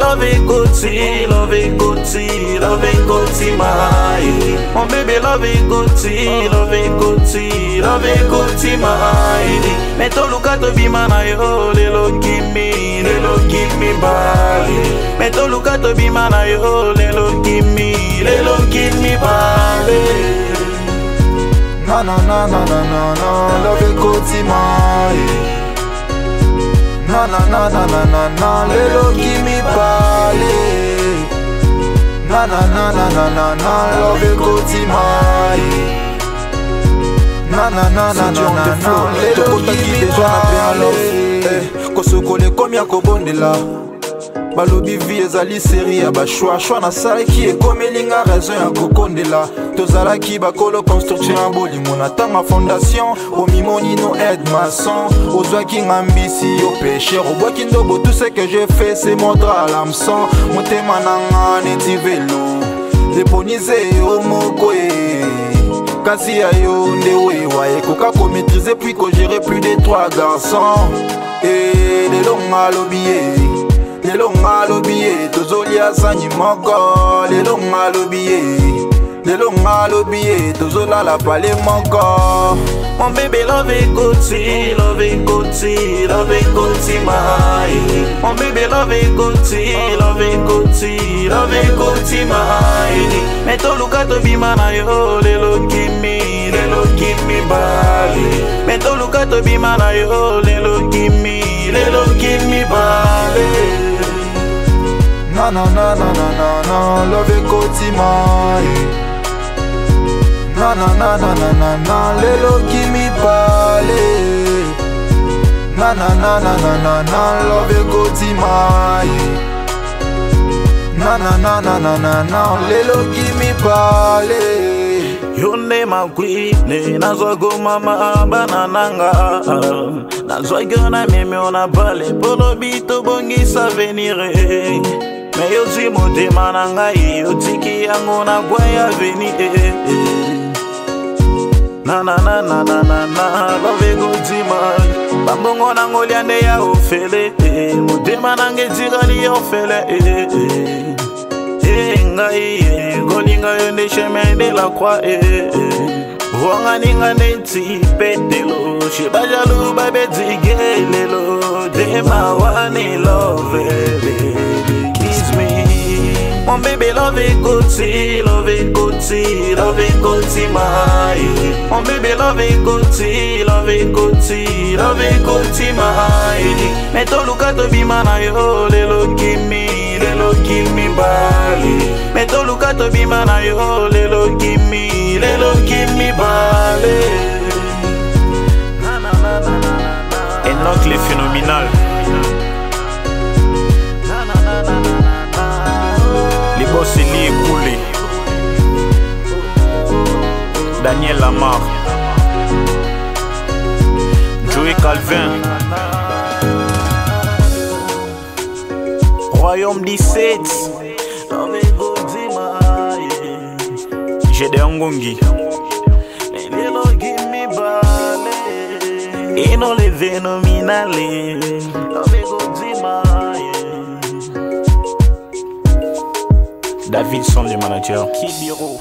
love it goatee, love it goatee, love it goatee, my. Mon bébé love it goatee, love it goatee, love it goatee, my. Me to look at to be man yo, lelo give me bali. Me to look at to be man yo, lelo give me bali. Na na na na na na na, love it goatee, my. Na na na na na na na, lelo give me bali. Na na na na na na na, love it goatee, my. Na na na na na na na, lelo give me bali. Kosokole komia kobondela balobi vie ezali série ya bashwa shwa na salaki ekomelinga raison ya kokondela tozalaki bakolo construction ya bolingo na tanga fondation omimoni no aide maçon ozwaki ngambisi yo péché obwaki ndobo tout ce que je fais c'est montrer à l'hameçon motema nanga neti velo déponize yo moko kasi ya yo nde wewa ekoka komaîtriser puis kogérer plus de 3 garçons et lelo ngalobiye tozolia sanyi moko lelo ngalobiye tozolala pale moko. Mon bébé love it goatee, love it goatee, love it goatee, my. Mon bébé love it goatee, love it goatee, love it goatee, my. Me to look at to be man yo, lelo give me bali. Me to look at to be man yo, lelo give me bali. Na na na na na na na, love it goatee, my. Na na na na na na na, lelo give me bali. Na na na na na na na, love it goatee, my. Na na na na na na na, lelo give me bali. Yonde makwine nazwago mama banananga nazwago na meme ona bale polo bito bongisa venire me yozi motema nanga yotiki yango na kwaya veni na na na na na na na love goatee, my. Bambongo nango liande ya ofele motema nange tirali ofele ngai golinga yonde chemin de la croix wanga ninga neti petelo shibajalu babetigelelo dema wani love kiss me. Mon bébé love it goatee, love it goatee, love it goatee, my. Mon bébé love it goatee, love it goatee, love it goatee, my. Me to look at to be man yo, lelo give me bali. Me to look at to be man yo, lelo give me bali. Enoch le phénoménal. Les boss Eli Koulé, Daniel Lamar, Joey Calvin, Royaume 17, Gédéon Ngongi, et non les phénoménales. David Son, le manager. Kibiro.